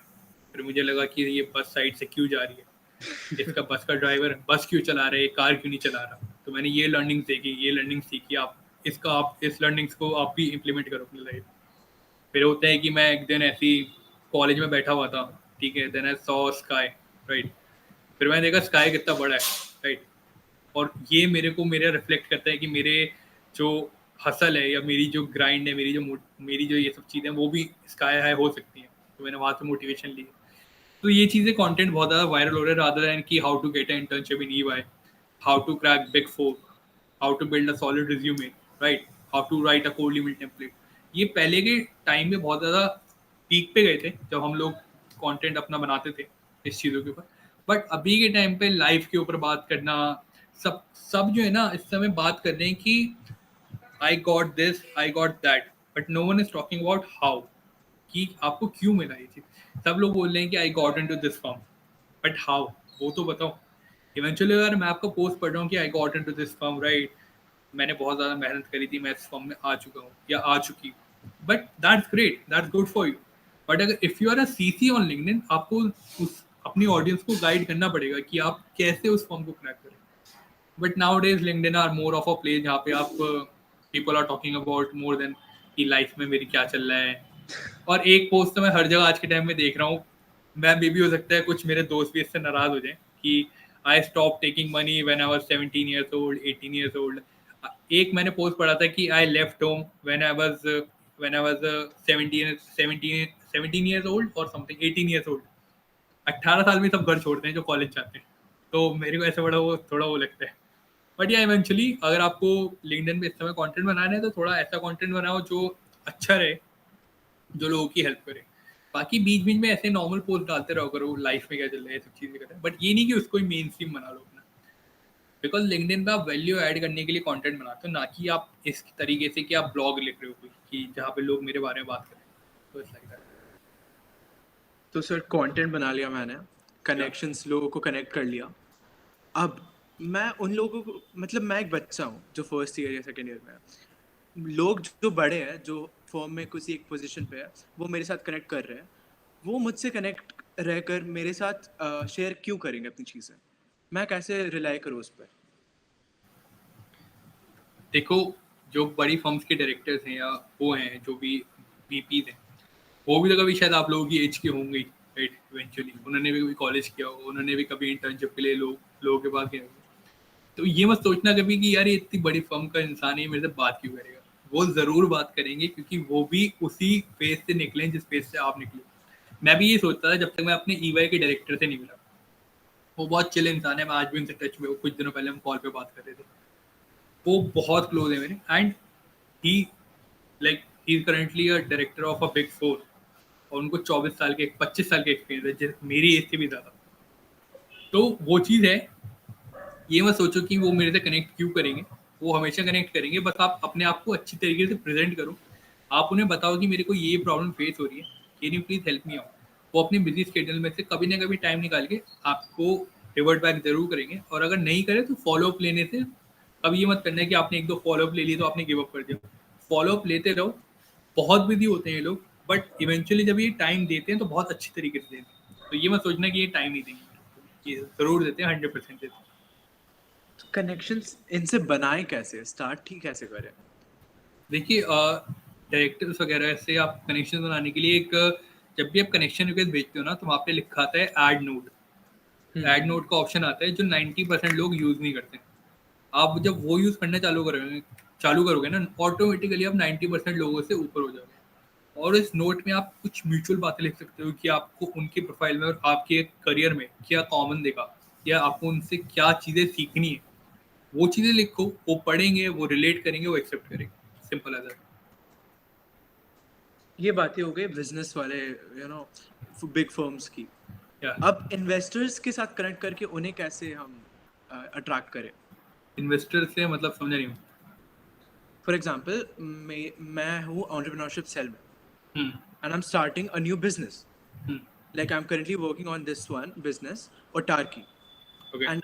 फिर मुझे लगा कि ये बस साइड से क्यों जा रही है, इसका बस का ड्राइवर बस क्यों चला रहा है, कार क्यों नहीं चला रहा। तो मैंने ये लर्निंग देखी, ये लर्निंग सीखी। आप इस लर्निंग्स को आप भी इम्प्लीमेंट करो अपनी लाइफ। फिर होता है कि मैं एक दिन ऐसी कॉलेज में बैठा हुआ था, ठीक है, then I saw sky, right. फिर मैंने देखा स्काई कितना बड़ा है, राइट। और ये मेरे रिफ्लेक्ट करता है कि मेरे जो हसल है या मेरी जो ग्राइंड है, मेरी जो ये सब चीज़ें वो भी स्काई हाई हो सकती हैं। तो मैंने वहाँ से मोटिवेशन ली। तो ये चीज़ें कंटेंट बहुत ज़्यादा वायरल हो रहा है रादर देन कि how to get a internship in EY, how to crack big four, how to build a solid resume, right, how to write a code limit template. ये पहले के टाइम में बहुत ज़्यादा पीक पे गए थे जब हम लोग कंटेंट अपना बनाते थे इस चीज़ों के ऊपर। बट अभी के टाइम पे लाइफ के ऊपर बात करना, सब सब जो है ना इस समय बात कर रहे हैं कि I got this, I got that, but no one is talking about how, कि आपको क्यों मिला ये चीज़। सब लोग बोल रहे हैं कि I got into this form, but how, वो तो बताओ। इवेंचुअली अगर मैं आपको पोस्ट पढ़ रहा हूँ कि I got into this form, right, मैंने बहुत ज़्यादा मेहनत करी थी, मैं इस फॉर्म में आ चुका हूँ या आ चुकी हूँ, but that's great, that's good for you. But अगर if you are a CC on LinkedIn, आपको उस अपनी ऑडियंस को गाइड करना पड़ेगा कि आप कैसे उस फॉर्म को क्रैक करें। But nowadays LinkedIn are more of a place जहाँ पे आप people are talking about more than कि लाइफ में मेरी क्या चल रहा है। और एक पोस्ट तो मैं हर जगह आज के टाइम में देख रहा हूँ, मैं मे भी हो सकता है कुछ मेरे दोस्त भी इससे नाराज हो जाएं कि I stop taking money when I was 17 years old, 18 years old. एक मैंने पोस्ट पढ़ा था कि I left home when I was 17 years old और समथिंग 18 ईयर्स ओल्ड। 18 साल में सब घर छोड़ते हैं जो कॉलेज जाते हैं। तो मेरे को ऐसे बड़ा वो थोड़ा वो लगता है। बट या इवेंचुअली अगर आपको लिंक्डइन पे इस समय कंटेंट बनाना है तो थोड़ा ऐसा कंटेंट बनाओ जो अच्छा रहे, जो लोगों की हेल्प करे। बाकी बीच बीच में ऐसे नॉर्मल पोस्ट डालते रहो करो, लाइफ में क्या चल रहा है, सब चीज़ें करें, बट ये नहीं कि उसको ही मेन स्ट्रीम बना लो अपना। बिकॉज लिंक्डइन पे आप वैल्यू ऐड करने के लिए कंटेंट बनाते हो, ना कि आप इस तरीके से कि आप ब्लॉग लिख रहे हो कोई कि जहाँ पे लोग मेरे बारे में बात करें। तो इट्स लाइक तो सर कंटेंट बना लिया मैंने, दैट। कनेक्शंस लोगों को कनेक्ट कर लिया। अब मैं उन लोगों को, मतलब मैं एक बच्चा हूँ जो फर्स्ट ईयर या सेकेंड ईयर में है, लोग जो बड़े हैं, जो फॉर्म में किसी एक पोजीशन पे है, वो मेरे साथ कनेक्ट कर रहे हैं, वो मुझसे कनेक्ट रहकर मेरे साथ शेयर क्यों करेंगे अपनी चीज़ें, मैं कैसे रिलाई करूँ उस पर। देखो, जो बड़ी फर्म्स के डायरेक्टर्स हैं या वो हैं जो भी वीपीज हैं, वो भी तो कभी शायद आप लोगों की एज के होंगे ही, राइट। इवेंचुअली उन्होंने भी कभी कॉलेज किया हो, उन्होंने भी कभी इंटर्नशिप के लिए लोगों के पास गए होंगे। तो ये मत सोचना कभी कि यार ये इतनी बड़ी फर्म का इंसान है, ये मेरे से बात क्यों करेगा। वो ज़रूर बात करेंगे क्योंकि वो भी उसी फेज से निकले जिस फेज से आप निकले। मैं भी ये सोचता था जब तक मैं अपने ईवाई के डायरेक्टर से नहीं मिला। वो बहुत चिल इंसान है, मैं आज भी उनसे टच में हूँ। कुछ दिनों पहले हम कॉल पे बात कर रहे थे। वो बहुत क्लोज है मेरे, and he like he is currently a director of a big four. और उनको 25 साल के एक्सपीरियंस है, मेरी एज से भी ज़्यादा। तो वो चीज़ है, ये मत सोचो कि वो मेरे से कनेक्ट क्यों करेंगे। वो हमेशा कनेक्ट करेंगे, बस आप अपने आप को अच्छी तरीके से प्रेजेंट करो। आप उन्हें बताओ कि मेरे को ये प्रॉब्लम फेस हो रही है, can you please help me out. वो अपनी बिजी स्केड्यूल में से कभी ना कभी टाइम निकाल के आपको रिवर्ट बैक जरूर करेंगे। और अगर नहीं करे तो फॉलो अप लेने से कभी ये मत करना है कि आपने एक दो फॉलो अप ले लिए तो आपने गिव अप कर दिया। फॉलो अप लेते रहो। बहुत बिजी होते हैं ये लोग, बट इवेंचुअली जब ये टाइम देते हैं तो बहुत अच्छी तरीके से देते हैं। तो ये मत सोचना कि ये टाइम नहीं देंगे, ये ज़रूर देते हैं, 100% देते हैं। कनेक्शंस इनसे बनाए कैसे, स्टार्ट ठीक कैसे करें? देखिए डायरेक्टर्स वगैरह से आप कनेक्शन बनाने के लिए एक जब भी आप कनेक्शन रिक्वेस्ट भेजते हो ना, तो वहाँ पे लिखा आता है ऐड नोट। ऐड नोट का ऑप्शन आता है जो 90% लोग यूज़ नहीं करते। आप जब वो यूज़ करना चालू करोगे ना, ऑटोमेटिकली आप 90% लोगों से ऊपर हो जाओगे। और इस नोट में आप कुछ म्यूचुअल बातें लिख सकते हो कि आपको उनके प्रोफाइल में और आपके करियर में क्या कॉमन देखा, या आपको उनसे क्या चीज़ें सीखनी है। वो चीज़ें लिखो, वो पढ़ेंगे, वो रिलेट करेंगे, वो एक्सेप्ट करेंगे। Simple as that. ये बातें हो गई बिजनेस वाले, नो, बिग फर्म्स की। या अब इन्वेस्टर्स के साथ कनेक्ट करके उन्हें कैसे हम अट्रैक्ट करें? इन्वेस्टर से मतलब समझ नहीं हूँ। फॉर एग्जांपल, मैं हूँ एंटरप्रेन्योरशिप सेल में, हम्म। and I'm starting a new business. Hmm. Like I'm currently working on this one business, Otarki, okay. and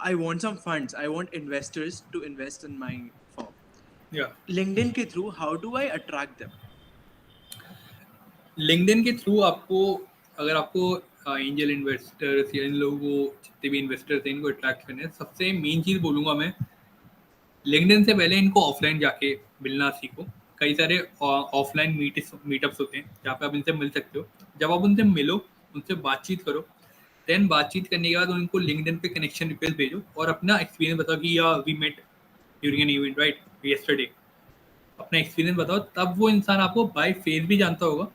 I want some funds. I want investors to invest in my firm. या LinkedIn के through, how do I attract them? LinkedIn के through आपको, अगर आपको angel investors या इन लोगों को, जितने भी इन्वेस्टर्स हैं, इनको अट्रैक्ट करने हैं, सबसे मेन चीज़ बोलूँगा मैं, लिंक्डइन से पहले इनको ऑफलाइन जाके मिलना सीखो। कई सारे ऑफलाइन मीटअप्स होते हैं जहाँ पे आप इनसे मिल सकते हो। जब आप उनसे मिलो, उनसे बातचीत करो, देन बातचीत करने के बाद उनको लिंक्डइन पे कनेक्शन रिक्वेस्ट भेजो और अपना एक्सपीरियंस बताओ कि yeah we met during an event right yesterday. अपना एक्सपीरियंस बताओ, तब वो इंसान आपको बाय फेस भी जानता होगा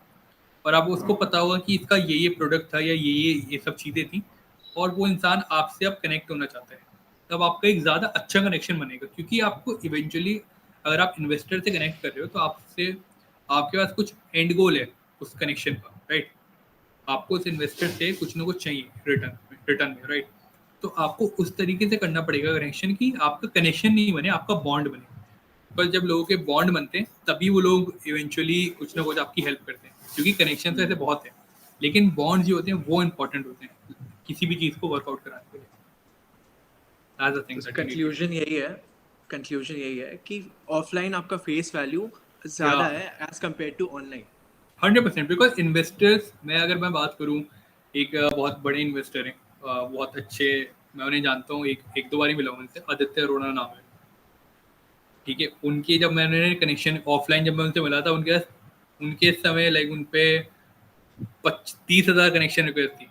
और आपको उसको पता होगा कि इसका ये प्रोडक्ट था या ये सब चीज़ें थी, और वो इंसान आपसे अब कनेक्ट होना चाहता है। तब आपका एक ज़्यादा अच्छा कनेक्शन बनेगा, क्योंकि आपको इवेंचुअली, अगर आप इन्वेस्टर से कनेक्ट कर रहे हो, तो आपसे, आपके पास कुछ एंड गोल है उस कनेक्शन का, राइट। आपको उस इन्वेस्टर से कुछ ना कुछ चाहिए रिटर्न में, राइट। तो आपको उस तरीके से करना पड़ेगा कनेक्शन, की आपका कनेक्शन नहीं बने, आपका बॉन्ड बने। पर जब लोगों के बॉन्ड बनते हैं, तभी वो लोग इवेंचुअली कुछ ना कुछ आपकी हेल्प करते हैं, क्योंकि कनेक्शन तो ऐसे बहुत हैं, लेकिन बॉन्ड जो होते हैं वो इंपॉर्टेंट होते हैं किसी भी चीज़ को वर्कआउट कराने के लिए। दैट्स द तो thing that you need to conclusion यही है, कंक्लूजन यही है कि ऑफलाइन आपका फेस वैल्यू डू। या ज़्यादा है as compare to online. 100%, because investors में अगर मैं बात करूँ, एक बहुत बड़े इन्वेस्टर हैं, बहुत अच्छे, मैं उन्हें जानता हूँ, एक एक दो बार ही मिला हूँ उनसे, आदित्य अरोड़ा नाम है। ठीक है, उनकी जब मैंने कनेक्शन ऑफलाइन जब मैं उनसे मिला था, उनके समय लाइक उन पे 30,000 कनेक्शन रिक्वेस्ट थी।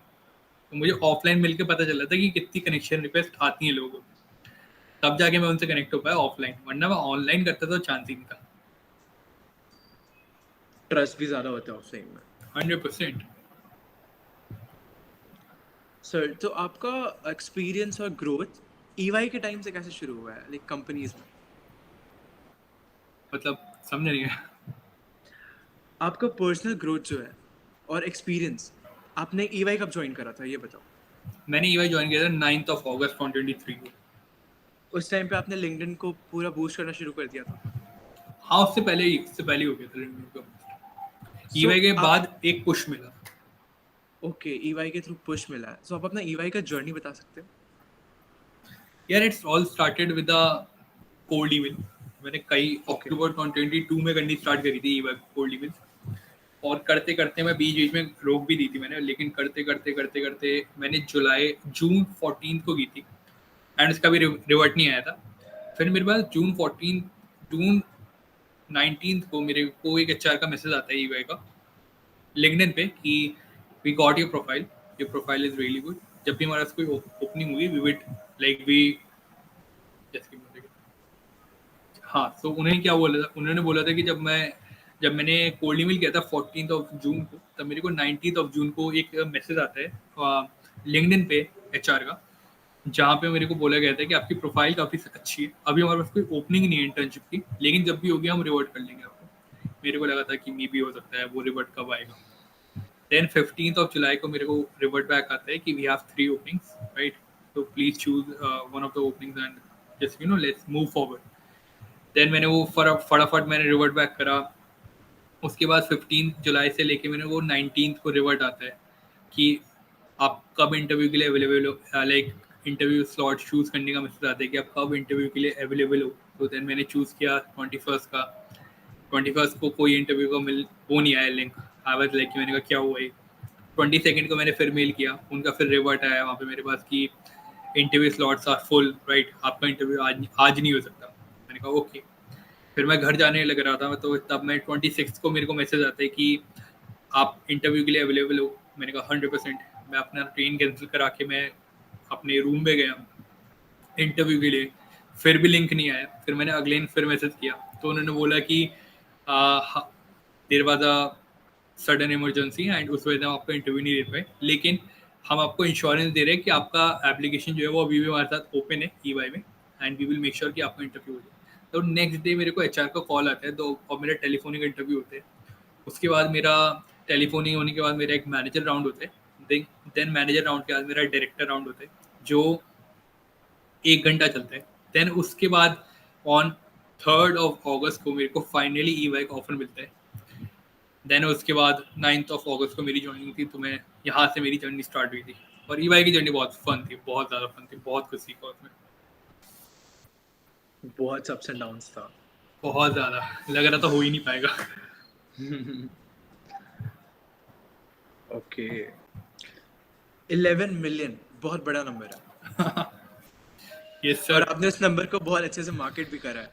तो मुझे ऑफलाइन मिलके पता चला था कि कितनी कनेक्शन रिक्वेस्ट आती हैं लोगों को। तब जाके मैं उनसे कनेक्ट हो पाया ऑफलाइन, वरना मैं ऑनलाइन करता तो चांस ही नहीं था। ट्रस्ट भी ज़्यादा होता है ऑफलाइन में। 100%। सर, तो आपका एक्सपीरियंस और ग्रोथ ईवाई के टाइम से कैसे शुरू हुआ है, लाइक कंपनीज में? मतलब समझ नहीं है। आपका पर्सनल ग्रोथ जो है और एक्सपीरियंस, आपने ईवाई कब ज्वाइन करा था, ये बताओ। मैंने ईवाई ज्वाइन किया था 9th ऑफ अगस्त 2023 को। उस टाइम पे आपने लिंक्डइन को पूरा बूस्ट करना शुरू कर दिया था? हाँ, उससे पहले ही हो गया था LinkedIn का। सो ईवाई के आप, बाद एक पुश मिला। ओके, ईवाई के थ्रू पुश मिला है, सो आप अपना ईवाई का जर्नी बता सकते हैं? यार it's all started with a cold email. मैंने कई ओके। अक्टूबर 2022 में करनी स्टार्ट करी थी ईवाई कोल्ड ईमेल। और करते करते मैं बीच बीच में रोक भी दी थी मैंने, लेकिन करते करते करते करते मैंने जून 14 को की थी, एंड उसका भी रिवर्ट नहीं आया था। फिर मेरे पास जून 19 को मेरे को एक एचआर का मैसेज आता है ईवाई का, लिंक्डइन पे, कि we got your profile is really good. जब भी हमारा कोई ओपनिंग हुई, वी विड लाइक वी जैसे, हाँ, तो उन्हें क्या बोला था, उन्होंने बोला था कि जब मैंने कोल्ड ईमेल किया था 14th ऑफ जून को, तब मेरे को 19th ऑफ जून को एक मैसेज आता है लिंक्डइन पे एचआर का, जहाँ पे मेरे को बोला गया था कि आपकी प्रोफाइल काफ़ी अच्छी है, अभी हमारे पास कोई ओपनिंग नहीं है इंटर्नशिप की, लेकिन जब भी होगी हम रिवर्ट कर लेंगे आपको। मेरे को लगा था कि मे भी हो सकता है, वो रिवर्ट कब आएगा। देन 15th ऑफ जुलाई को मेरे को रिवर्ट बैक आता है कि वी हैव 3 ओपनिंग्स, राइट, तो please choose one of the openings and just let's move forward. Then मैंने वो फटाफट मैंने रिवर्ट बैक करा। उसके बाद 15 जुलाई से लेके मैंने वो 19 को रिवर्ट आता है कि आप कब इंटरव्यू के लिए अवेलेबल हो, लाइक इंटरव्यू स्लॉट चूज़ करने का मैसेज आता है कि आप कब इंटरव्यू के लिए अवेलेबल हो। तो देन मैंने चूज़ किया 21st का। 21st को कोई इंटरव्यू का वो नहीं आया लिंक। आई वाज लाइक, मैंने कहा क्या हुआ है। 22nd को मैंने फिर मेल किया, उनका फिर रिवर्ट आया वहाँ पे मेरे पास कि interview slots are full, right, आपका इंटरव्यू आज नहीं हो सकता। मैंने कहा ओके। फिर मैं घर जाने लग रहा था, तो तब मैं 26 को मेरे को मैसेज आता है कि आप इंटरव्यू के लिए अवेलेबल हो। मैंने कहा 100%। मैं अपना ट्रेन कैंसिल करा के मैं अपने रूम पे गया इंटरव्यू के लिए। फिर भी लिंक नहीं आया। फिर मैंने अगले दिन फिर मैसेज किया, तो उन्होंने बोला कि there was a sudden emergency and उस वजह से हम आपका इंटरव्यू नहीं दे पाए, लेकिन हम आपको इंश्योरेंस दे रहे हैं कि आपका एप्लीकेशन जो है वो अभी भी हमारे साथ ओपन है EY में, and we will make sure कि आपका इंटरव्यू हो जाए। तो नेक्स्ट डे मेरे को HR का कॉल आता है, तो और मेरा टेलीफोनिक इंटरव्यू होता है। उसके बाद मेरा टेलीफोनिक होने के बाद मेरा एक मैनेजर राउंड होता है। देन मैनेजर राउंड के बाद मेरा डायरेक्टर राउंड होता है, जो 1 घंटा चलता है। देन उसके बाद ऑन 3rd of August को मेरे को फाइनली EY का ऑफर मिलता है। देन उसके बाद 9th of August को मेरी ज्वाइनिंग थी, तो मैं यहाँ से मेरी जर्नी स्टार्ट हुई थी। और EY की जर्नी बहुत फन थी, बहुत ज़्यादा फन थी, बहुत कुछ सीखा उसमें, बहुत अप्स एंड डाउन्स था। बहुत ज़्यादा। लग रहा था हो ही नहीं पाएगा। ओके, 11 मिलियन बहुत बड़ा नंबर है, ये और सर। आपने इस नंबर को बहुत अच्छे से मार्केट भी करा है।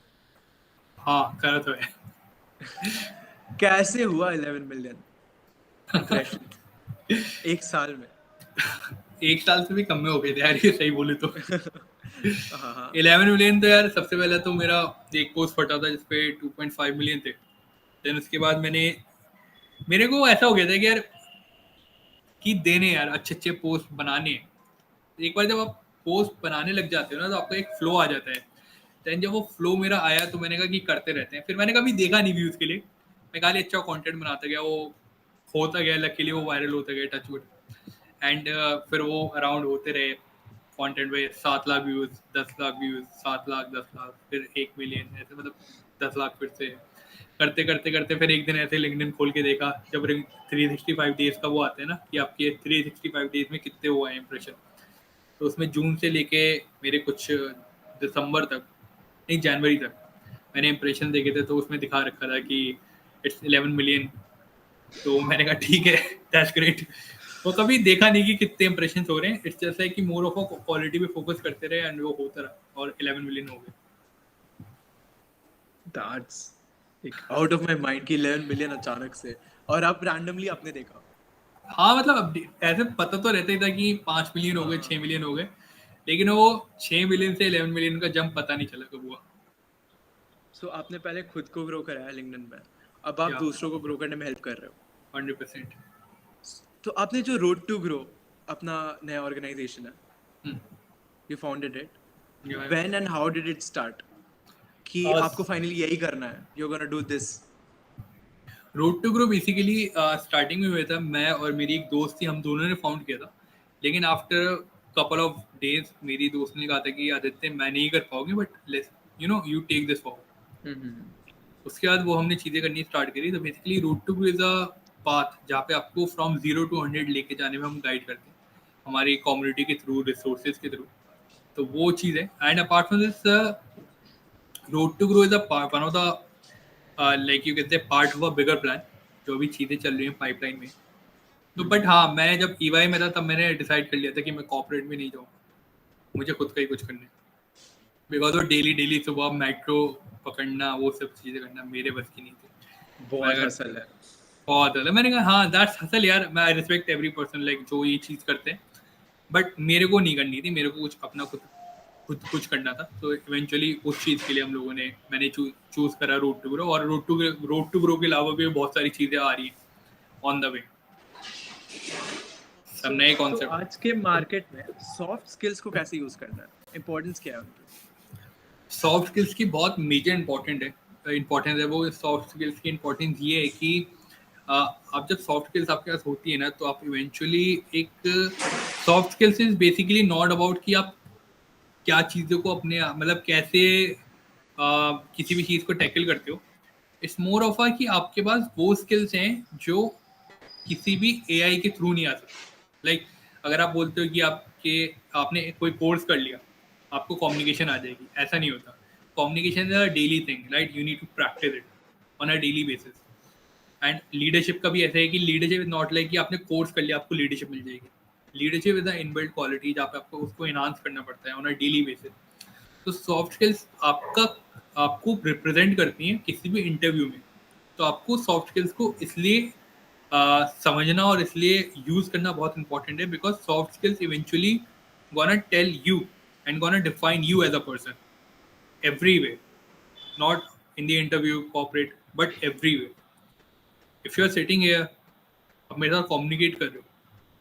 हाँ, करा तो है। कैसे हुआ 11 मिलियन इम्प्रेशन एक साल में? 1 साल से भी कम में हो गए थे यार, ये सही बोले तो। हाँ हाँ। 11 मिलियन तो यार, सबसे पहले तो मेरा एक पोस्ट फटा था जिसपे 2.5 मिलियन थे। देन उसके बाद मेरे को ऐसा हो गया था कि यार कि देने यार अच्छे अच्छे पोस्ट बनाने हैं। एक बार जब आप पोस्ट बनाने लग जाते हो ना, तो आपका एक फ्लो आ जाता है। देन जब वो फ्लो मेरा आया, तो मैंने कहा कि करते रहते हैं। फिर मैंने कभी देखा नहीं व्यूज के लिए, मैं खाली अच्छा कंटेंट बनाता गया, वो होता गया, लकीली वो वायरल होता गया, टचवुड। एंड फिर वो अराउंड होते रहे कंटेंट पे। 7 लाख व्यूज, 10 लाख व्यूज, 7 लाख, 10 लाख, फिर 1 मिलियन, ऐसे मतलब 10 लाख। फिर से करते करते करते फिर एक दिन ऐसे लिंक्डइन खोल के देखा, जब 365 डेज का वो आता है ना कि आपके 365 डेज में कितने हुआ है इंप्रेशन। तो उसमें जून से लेके मेरे कुछ दिसंबर तक, नहीं जनवरी तक, मैंने इंप्रेशन देखे थे, तो उसमें दिखा रखा था कि इट्स 11 मिलियन। तो मैंने कहा ठीक है, दैट्स ग्रेट। वो कभी देखा नहीं कि कितने इंप्रेशन हो रहे हैं, इट्स जस्ट है कि मोर ऑफ अ क्वालिटी पे फोकस करते रहे, एंड वो होता रहा, और 11 मिलियन हो गए। दैट्स एक आउट ऑफ माय माइंड कि 11 मिलियन अचानक से, और आप रैंडमली आपने देखा। हाँ मतलब ऐसे पता तो रहता ही था कि 5 मिलियन हो गए, हाँ, 6 मिलियन हो गए, लेकिन वो 6 मिलियन से 11 मिलियन का जंप पता नहीं चला कब हुआ। सो आपने पहले खुद को ग्रो कराया लिंक्डइन में, अब आप या दूसरों को ग्रो करने में हेल्प कर रहे हो। 100%। तो आपने जो रोड टू ग्रो अपना नया ऑर्गेनाइजेशन है, you founded it, when and how did it start कि आपको फाइनली यही करना है, you are gonna do this? Road to grow basically starting में हुआ था, मैं और मेरी एक दोस्त थी, हम दोनों ने फाउंड किया था। लेकिन आफ्टर कपल ऑफ डेज मेरी दोस्त ने कहा था कि आदित्य मैं नहीं कर पाऊंगी, but let's you take this forward. Hmm. उसके बाद वो हमने चीज़ें करनी स्टार्ट करी। तो basically road to grow is a path जहाँ पे आपको फ्रॉम 0 to 100 लेके जाने में हम गाइड करते हैं, हमारी कम्युनिटी के थ्रू, रिसोर्सेज के थ्रू। तो वो चीज़ है। And apart from this, road to grow is a one of the like you कहते हैं part of a bigger plan, जो अभी चीज़ें चल रही हैं पाइपलाइन में। तो बट हाँ, मैं जब EY में था तब मैंने डिसाइड कर लिया था कि मैं कॉर्पोरेट में नहीं जाऊँगा, मुझे खुद का ही कुछ करना है। बिकॉज वो डेली डेली सुबह मेट्रो पकड़ना, वो सब चीज़ें करना मेरे बस की नहीं थी। मैं बहुत अगर हसल है। बहुत ज़्यादा, मैंने कहा हाँ दैट्स हसल यार, मैं I respect every person like जो ये चीज़ करते हैं, बट मेरे को नहीं करनी थी, मेरे को कुछ अपना खुद खुद कुछ करना था। तो इवेंचुअली उस चीज़ के लिए मैंने चूज करा रोड टू ग्रो। और रोड टू ग्रो के अलावा भी बहुत सारी चीज़ें आ रही हैं ऑन द वे, सब सो नए तो कॉन्सेप्ट। आज के मार्केट में सॉफ्ट स्किल्स को कैसे यूज करना है, इंपॉर्टेंस क्या है उनकी? सॉफ्ट स्किल्स की बहुत मेजर इंपॉर्टेंस है। वो सॉफ्ट स्किल्स की इंपॉर्टेंस ये है कि आप जब सॉफ्ट स्किल्स आपके पास होती है ना, तो आप इवेंचुअली एक soft skills is basically not about कि आप क्या चीज़ों को अपने मतलब कैसे किसी भी चीज़ को टैकल करते हो। इट्स मोर ऑफ कि आपके पास वो स्किल्स हैं जो किसी भी AI के थ्रू नहीं आ सकते। लाइक अगर आप बोलते हो कि आपने कोई कोर्स कर लिया, आपको कम्युनिकेशन आ जाएगी, ऐसा नहीं होता। Communication is a daily thing, right, you need to practice it on a daily basis. And leadership का भी ऐसा है कि लीडरशिप इज नॉट लाइक कि आपने कोर्स कर लिया आपको लीडरशिप मिल जाएगी। Leadership is a inbuilt quality जहाँ पे आपको उसको इनहांस करना पड़ता है ऑन अ डेली बेसिस। तो सॉफ्ट स्किल्स आपको रिप्रेजेंट करती हैं किसी भी इंटरव्यू में। तो आपको सॉफ्ट स्किल्स को इसलिए समझना और इसलिए यूज करना बहुत इंपॉर्टेंट है because soft skills eventually gonna tell you and gonna define you as a person everywhere, not in the interview, corporate, but everywhere. If you are sitting here, आप मेरे साथ कम्युनिकेट कर रहे हो,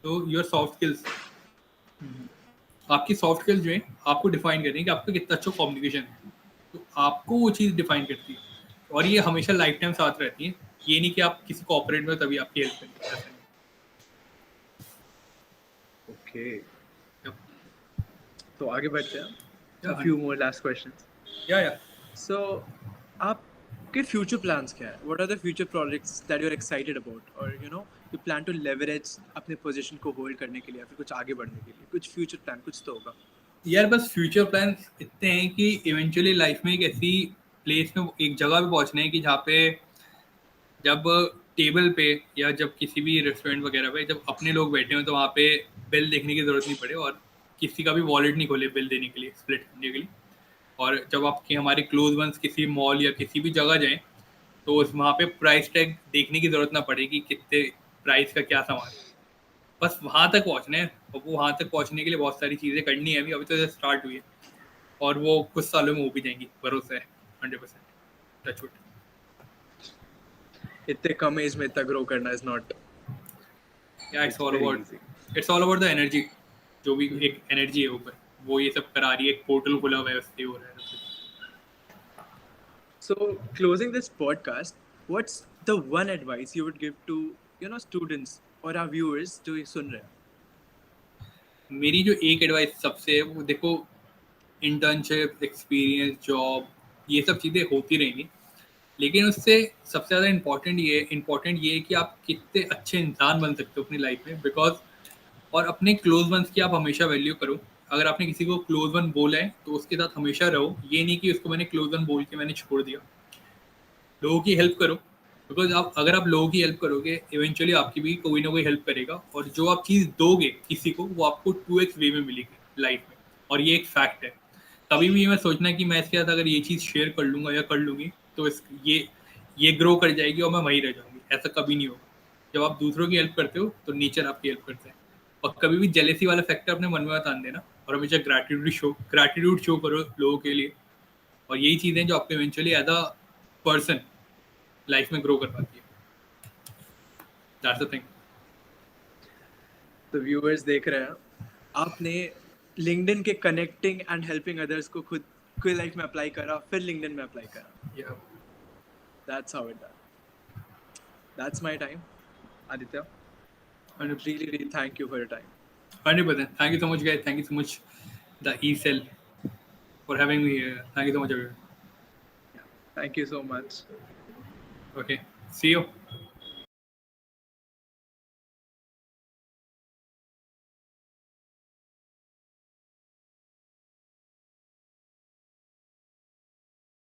तो योर सॉफ्ट स्किल्स, आपकी soft skills जो है आपको डिफाइन करेंगे कि आपका कितना अच्छा कम्युनिकेशन है। तो आपको वो चीज़ डिफाइन करती है और ये हमेशा लाइफ टाइम साथ रहती है। ये नहीं कि आप किसी कॉर्पोरेट में हो तभी आपकी हेल्प करेंगे, ऐसा नहीं। Okay. Yep. तो आगे बढ़ते हैं. A Yeah, few more last questions. yeah. So, आपके future plans क्या है? What are the future projects that you're excited about, or you plan to leverage अपने position को hold करने के लिए या फिर कुछ आगे बढ़ने के लिए? कुछ future plan कुछ तो होगा. यार बस फ्यूचर प्लान्स इतने हैं कि इवेंचुअली लाइफ में एक ऐसी प्लेस में, एक जगह पे पहुंचना है कि जहाँ पे जब टेबल पे या जब किसी भी रेस्टोरेंट वगैरह पे जब अपने लोग बैठे हों तो वहाँ पे बिल देखने की ज़रूरत नहीं पड़े और किसी का भी वॉलेट नहीं खोले बिल देने के लिए, स्प्लिट करने के लिए। और जब आपके हमारे क्लोज वंस किसी मॉल या किसी भी जगह जाएं तो उस वहाँ पे प्राइस टैग देखने की ज़रूरत ना पड़े कि कितने प्राइस का क्या सामान है। बस वहाँ तक पहुँचना है और वो वहाँ तक पहुँचने के लिए बहुत सारी चीज़ें करनी है। अभी तो स्टार्ट हुई है और वो कुछ सालों में हो भी जाएंगी, भरोसा है 100%। Touch wood. इतने कम एज में इतना grow करना is not. या It's very easy. It's all about the energy. जो भी एक एनर्जी है ऊपर वो ये सब करा रही है, एक पोर्टल खुला हुआ है उससे हो रहा है सब कुछ। So, closing this podcast, what's the one advice you would give to students or our viewers जो ये सुन रहे हैं? मेरी जो एक एडवाइस सबसे है वो देखो, इंटर्नशिप, एक्सपीरियंस, जॉब, ये सब चीज़ें होती रहेंगी, लेकिन उससे सबसे ज़्यादा इम्पोर्टेंट ये है कि आप कितने अच्छे इंसान बन सकते हो अपनी लाइफ में। बिकॉज और अपने क्लोज वंस की आप हमेशा वैल्यू करो। अगर आपने किसी को क्लोज वन बोला है तो उसके साथ हमेशा रहो। ये नहीं कि उसको मैंने क्लोज वन बोल के मैंने छोड़ दिया। लोगों की हेल्प करो बिकॉज अगर आप लोगों की हेल्प करोगे इवेंचुअली आपकी भी कोई ना कोई हेल्प करेगा और जो आप चीज़ दोगे किसी को वो आपको 2x वे में मिलेगी लाइफ में। और ये एक फैक्ट है। कभी भी ये मैं सोचना कि मैं इसके साथ अगर ये चीज़ शेयर कर लूँगा या कर लूँगी तो ये ग्रो कर जाएगी और मैं वहीं रह जाऊँगी, ऐसा कभी नहीं होगा। जब आप दूसरों की हेल्प करते हो तो नेचर आपकी हेल्प करता है। और कभी भी जेलेसी वाला फैक्टर अपने मन में मत आने देना और हमेशा ग्रैटिट्यूड शो करो लोगों के लिए। और यही चीज़ें जो आपको eventually as a person life में ग्रो कर पाती है। That's the thing. तो व्यूअर्स देख रहे हैं, आपने लिंक्डइन के कनेक्टिंग एंड हेल्पिंग अदर्स को खुद की लाइफ में अप्लाई करा, फिर लिंक्डइन में अप्लाई करा. That's how it done. That's my time, Aditya. Really thank you for your time. 100%. Thank you so much, guys. Thank you so much, the eCell, for having me here. Thank you so much, everyone. Yeah. Thank you so much. Okay. See you.